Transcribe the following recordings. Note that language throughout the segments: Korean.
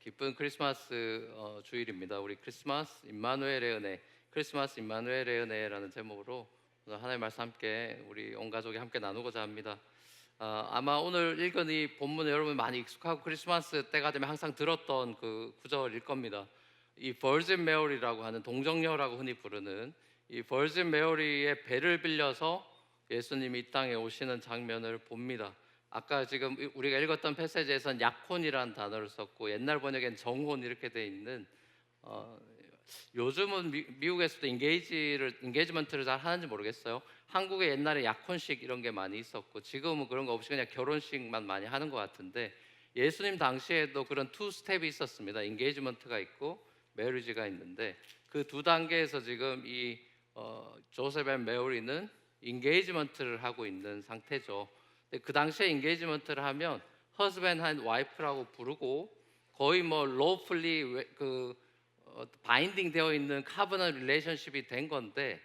기쁜 크리스마스 주일입니다. 우리 크리스마스 임마누엘의 은혜, 크리스마스 임마누엘의 은혜라는 제목으로 오늘 하나님의 말씀 함께 우리 온 가족이 함께 나누고자 합니다. 아마 오늘 읽은 이 본문은 여러분 많이 익숙하고 크리스마스 때가 되면 항상 들었던 그 구절일 겁니다. 이 버진 메어리라고 하는 동정녀라고 흔히 부르는 이 버진 메어리의 배를 빌려서 예수님이 이 땅에 오시는 장면을 봅니다. 아까 지금 우리가 읽었던 패시지에서는 약혼이라는 단어를 썼고 옛날 번역엔 정혼 이렇게 돼 있는 요즘은 미국에서도 인게이지먼트를 잘 하는지 모르겠어요. 한국에 옛날에 약혼식 이런 게 많이 있었고 지금은 그런 거 없이 그냥 결혼식만 많이 하는 것 같은데 예수님 당시에도 그런 투 스텝이 있었습니다. 인게이지먼트가 있고 메리지가 있는데 그 두 단계에서 지금 이 조셉 앤 메리는 인게이지먼트를 하고 있는 상태죠. 그 당시에 인게이지먼트를 하면 husband and wife라고 부르고 거의 뭐 lawfully 바인딩 되어 있는 카버넌 릴레이션십이 된 건데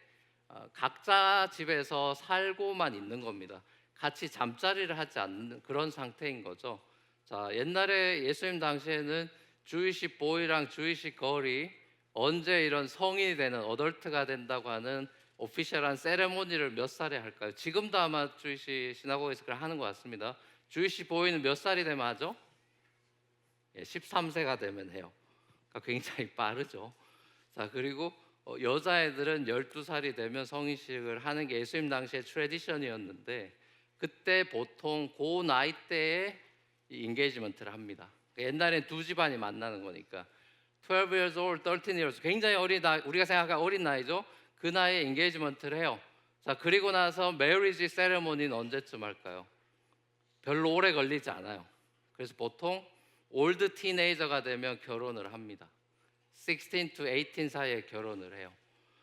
각자 집에서 살고만 있는 겁니다. 같이 잠자리를 하지 않는 그런 상태인 거죠. 자, 옛날에 예수님 당시에는 주이시 보이랑 주이시 걸이 언제 이런 성인이 되는 어덜트가 된다고 하는 오피셜한 세레모니를 몇 살에 할까요? 지금도 아마 주이시 시나고그에서 그걸 하는 것 같습니다. 주이시 보이는 몇 살이 되면 하죠? 13세가 되면 해요. 그러니까 굉장히 빠르죠. 자, 그리고 여자애들은 12살이 되면 성인식을 하는 게 예수님 당시의 트레디션이었는데 그때 보통 그 나이 때에 인게이지먼트를 합니다. 옛날엔 두 집안이 만나는 거니까 12 years old, 13 years 굉장히 어린 나이, 우리가 생각하는 어린 나이죠. 그 나이에 인게이지먼트를 해요. 자, 그리고 나서 메리지 세레모니는 언제쯤 할까요? 별로 오래 걸리지 않아요. 그래서 보통 올드 티네이저가 되면 결혼을 합니다. 16 to 18 사이에 결혼을 해요.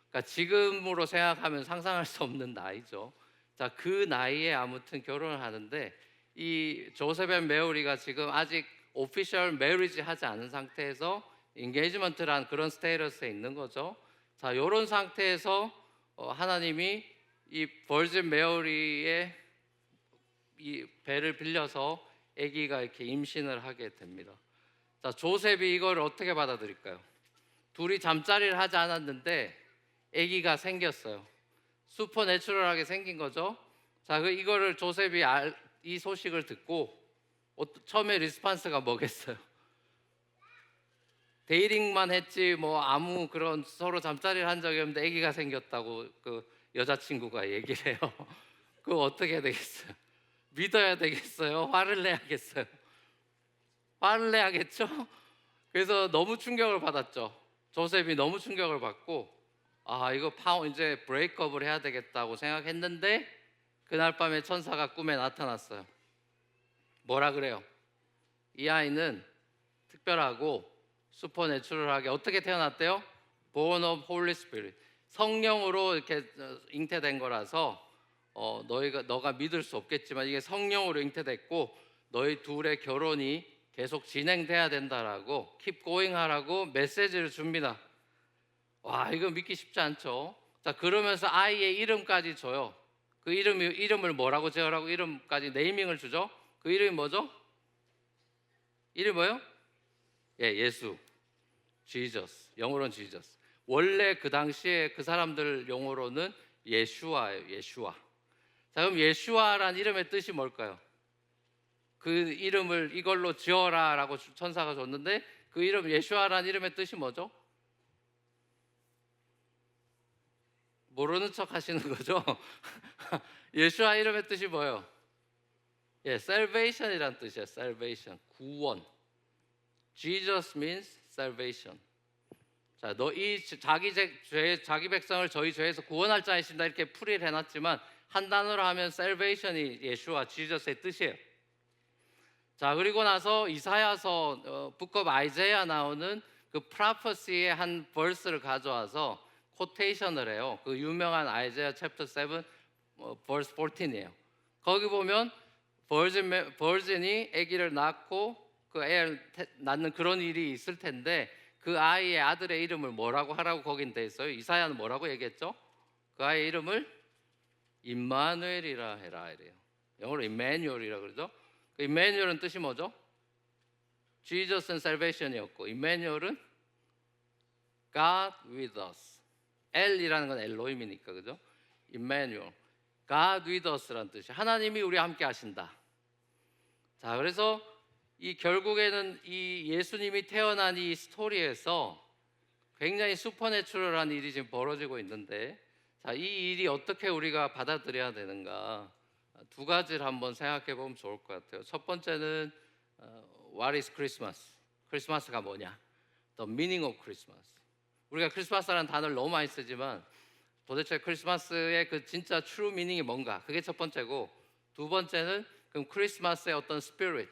그러니까 지금으로 생각하면 상상할 수 없는 나이죠. 자, 그 나이에 아무튼 결혼을 하는데 이 조셉 앤 메리가 지금 아직 오피셜 메리지 하지 않은 상태에서 인게이지먼트란 그런 스테이터스에 있는 거죠. 자, 이런 상태에서 하나님이 이 버진 메리의 이 배를 빌려서 아기가 이렇게 임신을 하게 됩니다. 자, 조셉이 이걸 어떻게 받아들일까요? 둘이 잠자리를 하지 않았는데 아기가 생겼어요. 슈퍼내추럴하게 생긴 거죠. 자, 이거를 조셉이 이 소식을 듣고 처음에 리스판스가 뭐겠어요? 데이팅만 했지 뭐 아무 그런 서로 잠자리를 한 적이 없는데 아기가 생겼다고 그 여자친구가 얘기를 해요. 그거 어떻게 해야 되겠어요? 믿어야 되겠어요? 화를 내야겠어요? 화를 내야겠죠? 그래서 너무 충격을 받았죠. 조셉이 너무 충격을 받고 이거 이제 브레이크업을 해야 되겠다고 생각했는데 그날 밤에 천사가 꿈에 나타났어요. 뭐라 그래요? 이 아이는 특별하고 슈퍼내추럴하게 어떻게 태어났대요? Born of Holy Spirit. 성령으로 이렇게 잉태된 거라서 너가 믿을 수 없겠지만 이게 성령으로 잉태됐고 너희 둘의 결혼이 계속 진행돼야 된다라고 keep going 하라고 메시지를 줍니다. 와, 이거 믿기 쉽지 않죠. 자, 그러면서 아이의 이름까지 줘요. 그 이름을 뭐라고 지으라고 이름까지 네이밍을 주죠. 그 이름이 뭐죠? 이름이 뭐예요? 예수. Jesus. 영어로는 Jesus. 원래 그 당시에 그 사람들 용어로는 예슈아예요. 예슈아. 자, 그럼 예슈아란 이름의 뜻이 뭘까요? 그 이름을 이걸로 지어라라고 천사가 줬는데 그 이름 예슈아란 이름의 뜻이 뭐죠? 모르는 척 하시는 거죠? 예슈아 이름의 뜻이 뭐예요? salvation이란 뜻이에요. salvation. 구원. Jesus means salvation. 자, 자기 백성을 저희 죄에서 구원할 자이신다 이렇게 풀이를 해놨지만 한 단어로 하면 salvation이 예수와 지저스의 뜻이에요. 자, 그리고 나서 이사야서 북업 아이자야 나오는 그 프로페시의 한 벌스를 가져와서 코테이션을 해요. 그 유명한 아이자야 챕터 7 벌스 14이에요. 거기 보면 버진이 아기를 낳고 그 애를 낳는 그런 일이 있을 텐데 그 아이의 아들의 이름을 뭐라고 하라고 거긴 돼 있어요. 이사야는 뭐라고 얘기했죠? 그 아이의 이름을 임마누엘이라 해라 이래요. 영어로 임마누엘이라 그러죠. 그 임마누엘은 뜻이 뭐죠? Jesus은 salvation이었고 임마누엘은 God with us. L이라는 건 엘로힘이니까 그죠? 임마누엘, God with us라는 뜻이 하나님이 우리와 함께 하신다. 자, 그래서 이 결국에는 이 예수님이 태어난 이 스토리에서 굉장히 슈퍼내추럴한 일이 지금 벌어지고 있는데, 자, 이 일이 어떻게 우리가 받아들여야 되는가 두 가지를 한번 생각해 보면 좋을 것 같아요. 첫 번째는 What is Christmas? 크리스마스가 뭐냐? The meaning of Christmas. 우리가 크리스마스라는 단어를 너무 많이 쓰지만 도대체 크리스마스의 그 진짜 true meaning이 뭔가? 그게 첫 번째고, 두 번째는 그럼 크리스마스의 어떤 spirit,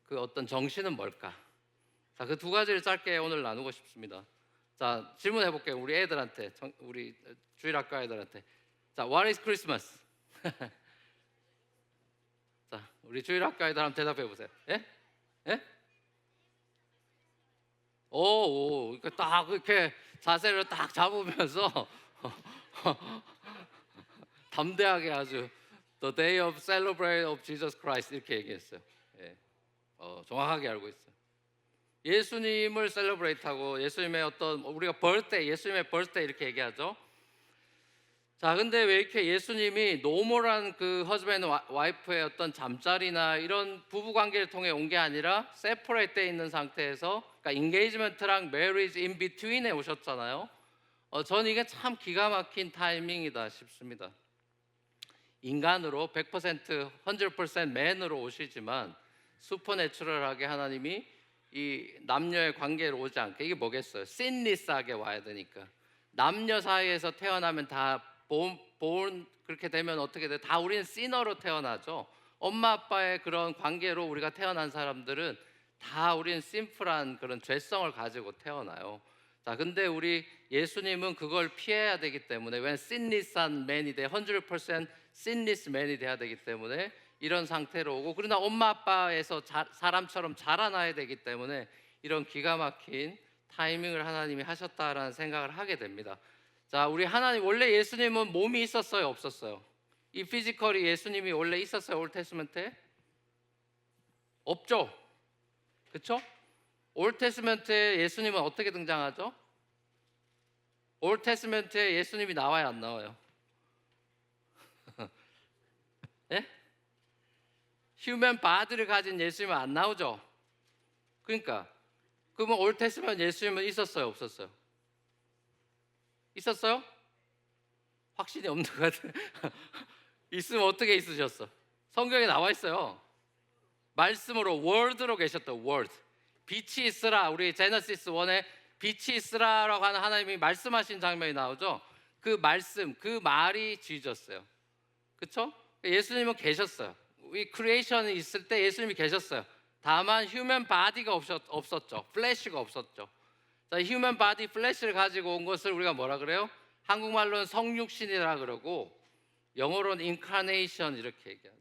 그 어떤 정신은 뭘까? 자, 그 두 가지를 짧게 오늘 나누고 싶습니다. 자, 질문해 볼게요. 우리 애들한테, 우리 주일학교 애들한테. 자, What is Christmas? 자, 우리 주일학교 애들 한번 대답해 보세요. 예? 예? 오, 그러니까 딱 이렇게 자세를 딱 잡으면서 담대하게 아주 The day of celebration of Jesus Christ 이렇게 얘기했어요. 예. 정확하게 알고 있어요. 예수님을 셀러브레이트하고 예수님의 어떤 우리가 birthday, 예수님의 birthday 이렇게 얘기하죠. 자, 근데 왜 이렇게 예수님이 노멀한 그 허즈밴드 와이프의 어떤 잠자리나 이런 부부 관계를 통해 온 게 아니라 세퍼레이트 돼 있는 상태에서, 그러니까 인게이지먼트랑 메리지 인 비트윈에 오셨잖아요. 저는 이게 참 기가 막힌 타이밍이다 싶습니다. 인간으로 100% 100% 맨으로 오시지만 슈퍼내추럴하게 하나님이 이 남녀의 관계로 오지 않게, 이게 뭐겠어요? 신리스하게 와야 되니까. 남녀 사이에서 태어나면 다 born 그렇게 되면 어떻게 돼? 다 우리는 시너로 태어나죠. 엄마 아빠의 그런 관계로 우리가 태어난 사람들은 다 우리는 심플한 그런 죄성을 가지고 태어나요. 자, 근데 우리 예수님은 그걸 피해야 되기 때문에, 왜 sinless한 man이 돼, 100% sinless man이 돼야 되기 때문에 이런 상태로 오고, 그러나 엄마 아빠에서 사람처럼 자라나야 되기 때문에 이런 기가 막힌 타이밍을 하나님이 하셨다라는 생각을 하게 됩니다. 자, 우리 하나님, 원래 예수님은 몸이 있었어요, 없었어요? 이 피지컬이 예수님이 원래 있었어요, 올테스먼트에? 없죠. 그렇죠? 올테스먼트에 예수님은 어떻게 등장하죠? 올테스먼트에 예수님이 나와요, 안 나와요? 예? 휴먼 바디를 가진 예수님은 안 나오죠. 그러니까 그러면 올테스먼트 예수님은 있었어요, 없었어요? 있었어요? 확신이 없는 것 같아요. 있으면 어떻게 있으셨어? 성경에 나와 있어요. 말씀으로 월드로 계셨던 월드. 빛이 있으라. 우리 제너시스 1에 빛이 있으라라고 하는 하나님이 말씀하신 장면이 나오죠. 그 말씀, 그 말이 지졌어요. 그렇죠? 예수님은 계셨어요. 이 크리에이션이 있을 때 예수님이 계셨어요. 다만 휴먼 바디가 없었죠. 플래시가 없었죠. 자, 휴먼 바디 플래시를 가지고 온 것을 우리가 뭐라 그래요? 한국말로는 성육신이라 그러고 영어로는 인카네이션 이렇게 얘기하죠.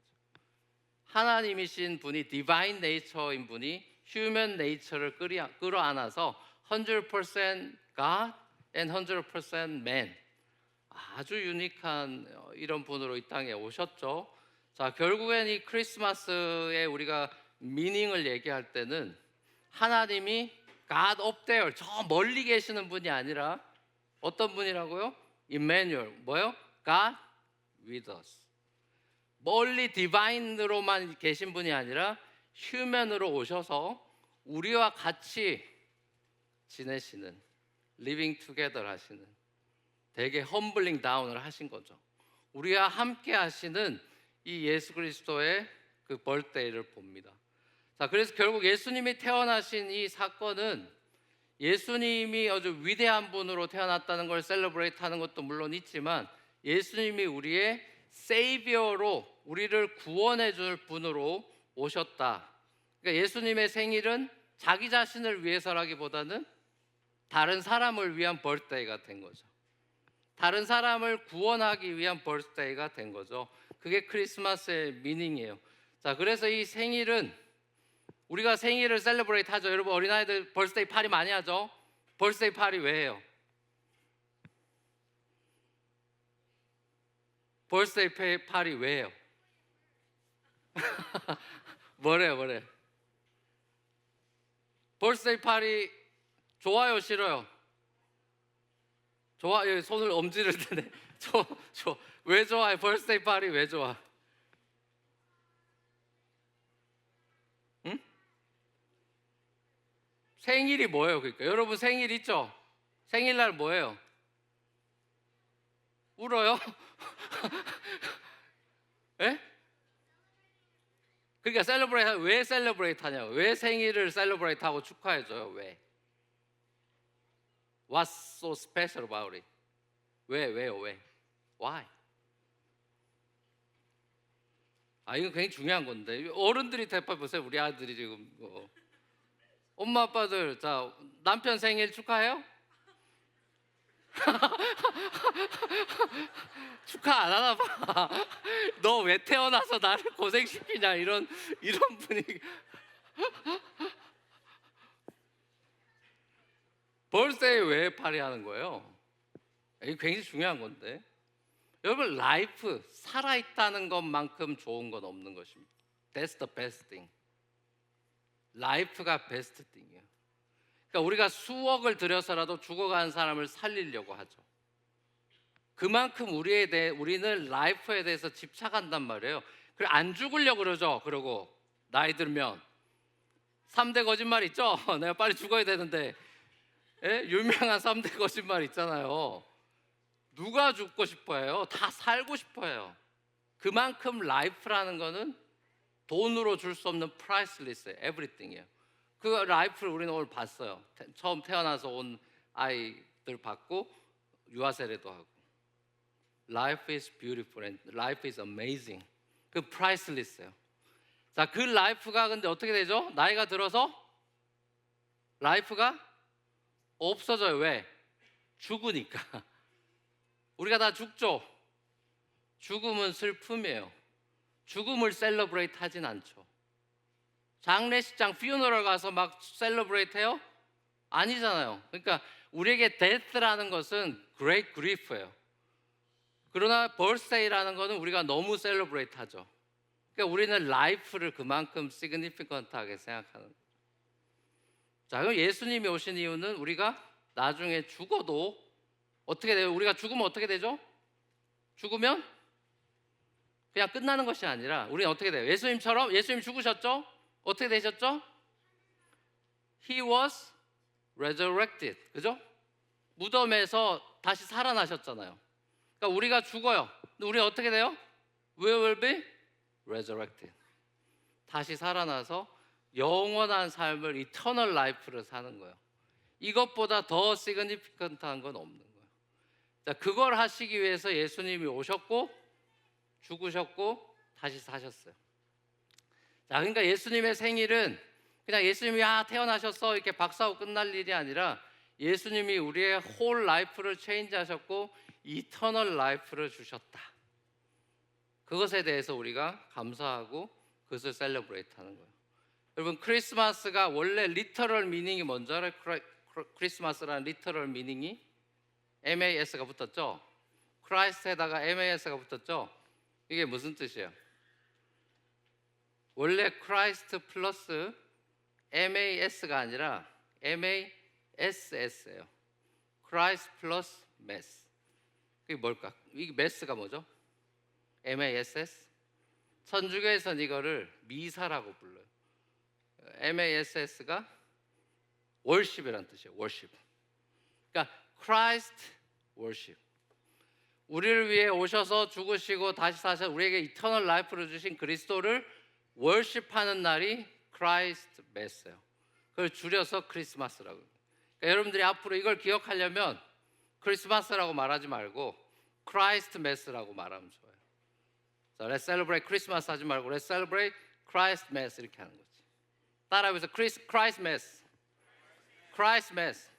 하나님이신 분이, 디바인 네이처인 분이 휴먼 네이처를 끌어안아서 100% God and 100% man, 아주 유니크한 이런 분으로 이 땅에 오셨죠. 자, 결국엔 이 크리스마스에 우리가 미닝을 얘기할 때는 하나님이 God up there, 저 멀리 계시는 분이 아니라 어떤 분이라고요? 임마누엘, 뭐요? God with us. 멀리 디바인으로만 계신 분이 아니라 휴먼으로 오셔서 우리와 같이 지내시는, living together 하시는, 되게 험블링 다운을 하신 거죠. 우리와 함께 하시는 이 예수 그리스도의 그 벌데이를 봅니다. 자, 그래서 결국 예수님이 태어나신 이 사건은 예수님이 아주 위대한 분으로 태어났다는 걸 셀러브레이트 하는 것도 물론 있지만, 예수님이 우리의 세이비어로 우리를 구원해 줄 분으로 오셨다. 그러니까 예수님의 생일은 자기 자신을 위해서라기보다는 다른 사람을 위한 벌데이가 된 거죠. 다른 사람을 구원하기 위한 벌데이가 된 거죠. 그게 크리스마스의 미닝이에요. 자, 그래서 이 생일은, 우리가 생일을 셀러브레이트 하죠. 여러분, 어린아이들 벌스데이 파티 많이 하죠. 벌스데이 파티 왜 해요? 벌스데이 파티 왜 해요? 뭐래요? birthday party 좋아요, 싫어요? 좋아. 예, 손을 엄지를 드네. 왜 좋아해? birthday party 왜 좋아? 응? 생일이 뭐예요? 그러니까 여러분 생일 있죠? 생일날 뭐예요? 울어요? 예? 그러니까 셀러브레이트 왜 셀러브레이트 하냐고. 왜 생일을 셀러브레이트 하고 축하해 줘요? 왜? What's so special about it? 왜요? 왜? Why? 아, 이거 굉장히 중요한 건데. 어른들이 대파 보세요. 우리 아들이 지금 엄마 아빠들 자 남편 생일 축하해요? 축하 안 하나 봐. 너 왜 태어나서 나를 고생시키냐 이런 분위기. 벌스데이 왜 파리하는 거예요? 이게 굉장히 중요한 건데. 여러분 라이프 살아있다는 것만큼 좋은 건 없는 것입니다. That's the best thing. 라이프가 베스트 띵이에요. 그러니까 우리가 수억을 들여서라도 죽어가는 사람을 살리려고 하죠. 그만큼 우리는 라이프에 대해서 집착한단 말이에요. 그래 안 죽으려고 그러죠. 그러고 나이 들면 3대 거짓말 있죠. 내가 빨리 죽어야 되는데. 예? 유명한 3대 거짓말 있잖아요. 누가 죽고 싶어해요? 다 살고 싶어해요. 그만큼 라이프라는 거는 돈으로 줄 수 없는 프라이슬리스예요. 에브리띵이에요. 그 라이프를 우리는 오늘 봤어요. 처음 태어나서 온 아이들 봤고 유아 세례도 하고. Life is beautiful and life is amazing. 그 프라이슬리스예요. 자, 그 라이프가 근데 어떻게 되죠? 나이가 들어서 라이프가 없어져요. 왜? 죽으니까. 우리가 다 죽죠. 죽음은 슬픔이에요. 죽음을 셀러브레이트 하진 않죠. 장례식장 퓨너럴 가서 막 셀러브레이트 해요? 아니잖아요. 그러니까 우리에게 데스라는 것은 great grief예요. 그러나 birthday라는 것은 우리가 너무 셀러브레이트 하죠. 그러니까 우리는 라이프를 그만큼 시그니피컨트하게 생각하는 거죠. 자, 그럼 예수님이 오신 이유는 우리가 나중에 죽어도 어떻게 돼요? 우리가 죽으면 어떻게 되죠? 죽으면 그냥 끝나는 것이 아니라 우리는 어떻게 돼요? 예수님 죽으셨죠? 어떻게 되셨죠? He was resurrected. 그죠? 무덤에서 다시 살아나셨잖아요. 그러니까 우리가 죽어요. 근데 우리 어떻게 돼요? We will be resurrected. 다시 살아나서 영원한 삶을 eternal life를 사는 거예요. 이것보다 더 significant한 건 없는 거예요. 자, 그걸 하시기 위해서 예수님이 오셨고 죽으셨고 다시 사셨어요. 자, 그러니까 예수님의 생일은 그냥 예수님이 태어나셨어 이렇게 박수하고 끝날 일이 아니라 예수님이 우리의 whole life를 체인지하셨고 eternal life를 주셨다. 그것에 대해서 우리가 감사하고 그것을 셀러브레이트 하는 거예요. 여러분 크리스마스가 원래 리터럴 미닝이 뭔지 알아요? 크리스마스라는 리터럴 미닝이 MAS가 붙었죠. 크라이스트에다가 MAS가 붙었죠. 이게 무슨 뜻이에요? 원래 크라이스트 플러스 MAS가 아니라 MASS예요. 크라이스트 플러스 메스. 그게 뭘까? 이 메스가 뭐죠? MASS? 천주교에서는 이거를 미사라고 불러요. MASS가 월십이라는 뜻이에요. 월십. 그러니까 Christ worship. 우리를 위해 오셔서 죽으시고 다시 사셔 우리에게 이터널 라이프를 주신 그리스도를 월십하는 날이 크라이스트 메스예요. 그걸 줄여서 크리스마스라고. 그러니까 여러분들이 앞으로 이걸 기억하려면 크리스마스라고 말하지 말고 크라이스트 메스라고 말하면 좋아요. 자, let's celebrate Christmas 하지 말고 let's celebrate Christ Mass 이렇게 하는 거지. 따라해보세요. Christ Mass, Christ Mass,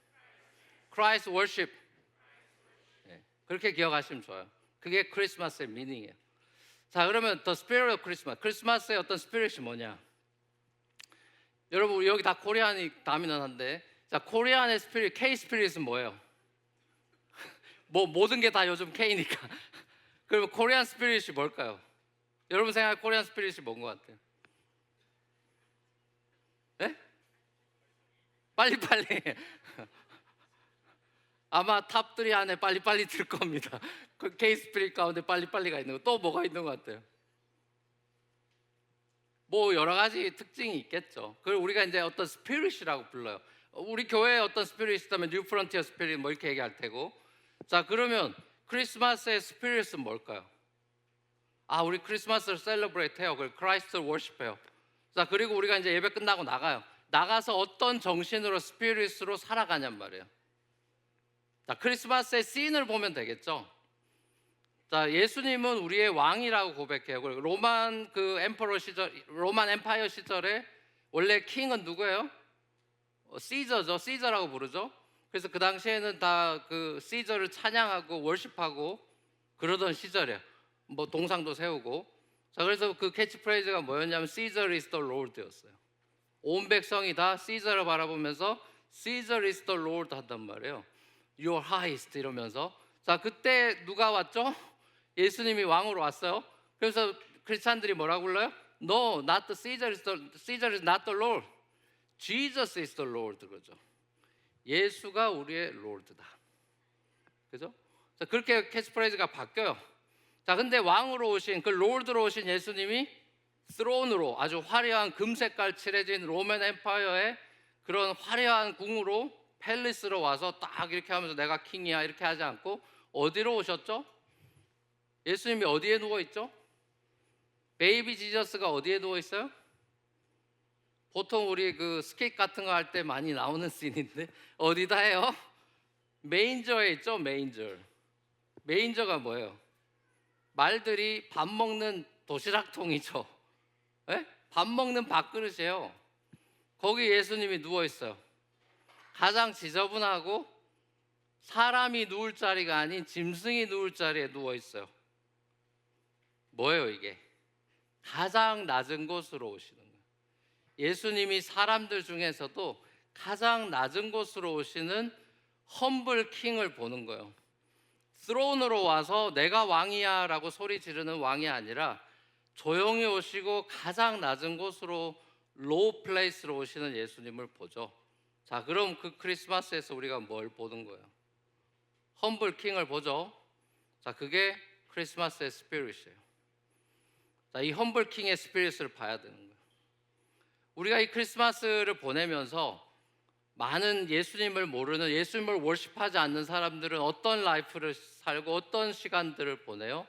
Christ Worship. 네, 그렇게 기억하시면 좋아요. 그게 크리스마스의 미닝이에요. 자, 그러면 the spirit of Christmas. 크리스마스의 어떤 스피릿이 뭐냐? 여러분 여기 다 코리안이 다미넌한데, 자 코리안의 스피릿, K 스피릿은 뭐예요? 뭐 모든 게 다 요즘 K니까. 그러면 코리안 스피릿이 뭘까요? 여러분 생각에 코리안 스피릿이 뭔 것 같아요? 네? 빨리빨리. 아마 탑3 안에 빨리빨리 들 겁니다. 그 K-스피릿 가운데 빨리빨리가 있는 거. 또 뭐가 있는 것 같아요? 뭐 여러 가지 특징이 있겠죠. 그걸 우리가 이제 어떤 스피릿이라고 불러요. 우리 교회에 어떤 스피릿이 있다면 뉴 프론티어 스피릿 뭐 이렇게 얘기할 테고. 자, 그러면 크리스마스의 스피릿은 뭘까요? 아, 우리 크리스마스를 셀러브레이트 해요. 그리고 크라이스트를 워십해요. 자, 그리고 우리가 이제 예배 끝나고 나가요. 나가서 어떤 정신으로 스피릿으로 살아가냔 말이에요. 자, 크리스마스의 씬을 보면 되겠죠. 자, 예수님은 우리의 왕이라고 고백해요. 그리고 로만 그 엠퍼러 시절, 로만 엠파이어 시절에 원래 킹은 누구예요? 시저죠. 시저라고 부르죠. 그래서 그 당시에는 다 그 시저를 찬양하고 월십하고 그러던 시절이에요. 뭐 동상도 세우고. 자, 그래서 그 캐치프레이즈가 뭐였냐면 Caesar is the Lord였어요. 온 백성이 다 시저를 바라보면서 Caesar is the Lord 한단 말이에요. Your highest 이러면서. 자, 그때 누가 왔죠? 예수님이 왕으로 왔어요. 그래서 크리스찬들이 뭐라고 불러요? No, not the Caesar is not the Lord. Jesus is the Lord 그러죠. 예수가 우리의 롤드다. 그죠? 자, 그렇게 캐치프레이즈가 바뀌어요. 자, 근데 왕으로 오신 그 롤드로 오신 예수님이 스론으로 아주 화려한 금색깔 칠해진 로맨 엠파이어의 그런 화려한 궁으로 팰리스로 와서 딱 이렇게 하면서 내가 킹이야 이렇게 하지 않고 어디로 오셨죠? 예수님이 어디에 누워 있죠? 베이비 지저스가 어디에 누워 있어요? 보통 우리 그 스케이트 같은 거 할 때 많이 나오는 씬인데 어디다 해요? 메인저에 있죠. 메인저. 메인저가 뭐예요? 말들이 밥 먹는 도시락통이죠. 예? 밥 먹는 밥그릇이에요. 거기 예수님이 누워 있어요. 가장 지저분하고 사람이 누울 자리가 아닌 짐승이 누울 자리에 누워 있어요. 뭐예요 이게? 가장 낮은 곳으로 오시는 거예요. 예수님이 사람들 중에서도 가장 낮은 곳으로 오시는 험블 킹을 보는 거예요. 스론으로 와서 내가 왕이야 라고 소리 지르는 왕이 아니라 조용히 오시고 가장 낮은 곳으로 로우 플레이스로 오시는 예수님을 보죠. 자, 그럼 그 크리스마스에서 우리가 뭘 보는 거예요? 험블 킹을 보죠. 자, 그게 크리스마스의 스피릿이에요. 자, 이 험블 킹의 스피릿을 봐야 되는 거예요. 우리가 이 크리스마스를 보내면서 많은 예수님을 모르는, 예수님을 월십하지 않는 사람들은 어떤 라이프를 살고 어떤 시간들을 보내요?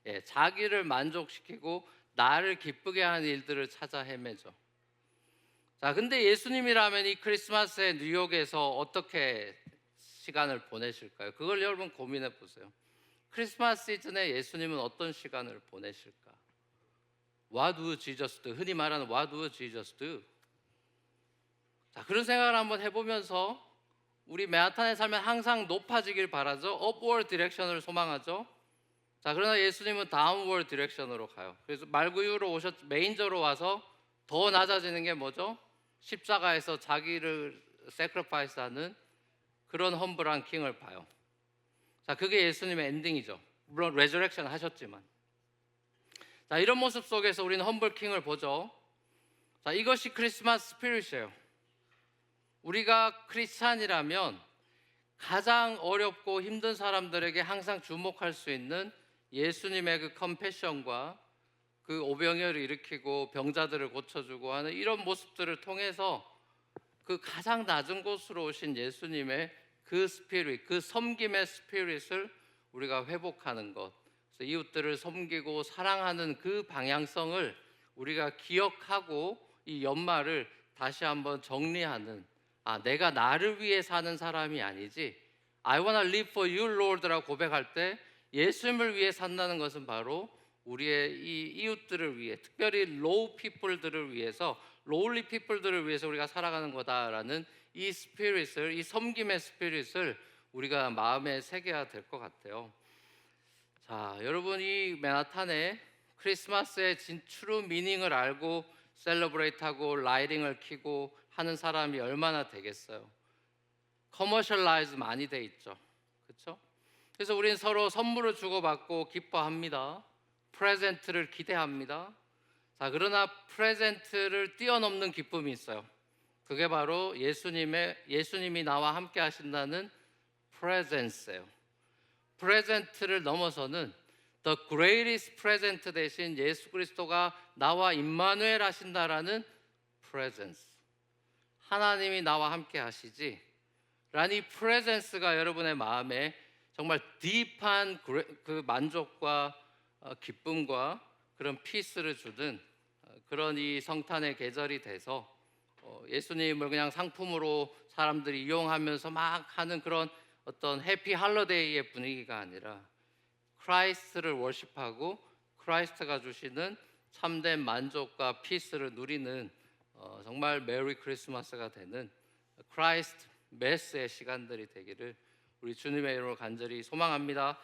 예, 자기를 만족시키고 나를 기쁘게 하는 일들을 찾아 헤매죠. 자, 근데 예수님이라면 이 크리스마스에 뉴욕에서 어떻게 시간을 보내실까요? 그걸 여러분 고민해 보세요. 크리스마스 시즌에 예수님은 어떤 시간을 보내실까? What would Jesus do? 흔히 말하는 What would Jesus do? 자, 그런 생각을 한번 해보면서 우리 맨하탄에 살면 항상 높아지길 바라죠. upward direction을 소망하죠. 자, 그러나 예수님은 downward direction으로 가요. 그래서 말구유로 메인저로 와서 더 낮아지는 게 뭐죠? 십자가에서 자기를 sacrifice하는 그런 험블한 킹을 봐요. 자, 그게 예수님의 엔딩이죠. 물론 레저렉션 하셨지만. 자, 이런 모습 속에서 우리는 험블 킹을 보죠. 자, 이것이 크리스마스 스피릿이에요. 우리가 크리스찬이라면 가장 어렵고 힘든 사람들에게 항상 주목할 수 있는 예수님의 그 컴패션과 그 오병이어를 일으키고 병자들을 고쳐주고 하는 이런 모습들을 통해서 그 가장 낮은 곳으로 오신 예수님의 그 스피릿, 그 섬김의 스피릿을 우리가 회복하는 것, 그래서 이웃들을 섬기고 사랑하는 그 방향성을 우리가 기억하고 이 연말을 다시 한번 정리하는, 내가 나를 위해 사는 사람이 아니지 I wanna live for you Lord라고 고백할 때 예수님을 위해 산다는 것은 바로 우리의 이 이웃들을 위해, 특별히 low people들을 위해서, lowly people들을 위해서 우리가 살아가는 거다라는 이 스피릿을, 이 섬김의 스피릿을 우리가 마음에 새겨야 될 것 같아요. 자, 여러분, 이 맨하탄에 크리스마스의 트루 미닝을 알고 셀러브레이트하고 라이팅을 켜고 하는 사람이 얼마나 되겠어요? 커머셜라이즈 많이 돼 있죠. 그렇죠? 그래서 우리는 서로 선물을 주고받고 기뻐합니다. 프레젠트를 기대합니다. 자, 그러나 프레젠트를 뛰어넘는 기쁨이 있어요. 그게 바로 예수님이 나와 함께 하신다는 presence예요. 프레젠트를 넘어서는 the greatest present 대신 예수 그리스도가 나와 임마누엘 하신다라는 presence. 하나님이 나와 함께 하시지. 라는 이 presence가 여러분의 마음에 정말 딥한 그 만족과 기쁨과 그런 피스를 주는 그런 이 성탄의 계절이 돼서 예수님을 그냥 상품으로 사람들이 이용하면서 막 하는 그런 어떤 해피 할러데이의 분위기가 아니라 크라이스트를 월십하고 크라이스트가 주시는 참된 만족과 피스를 누리는 정말 메리 크리스마스가 되는 크라이스트 메스의 시간들이 되기를 우리 주님의 이름으로 간절히 소망합니다.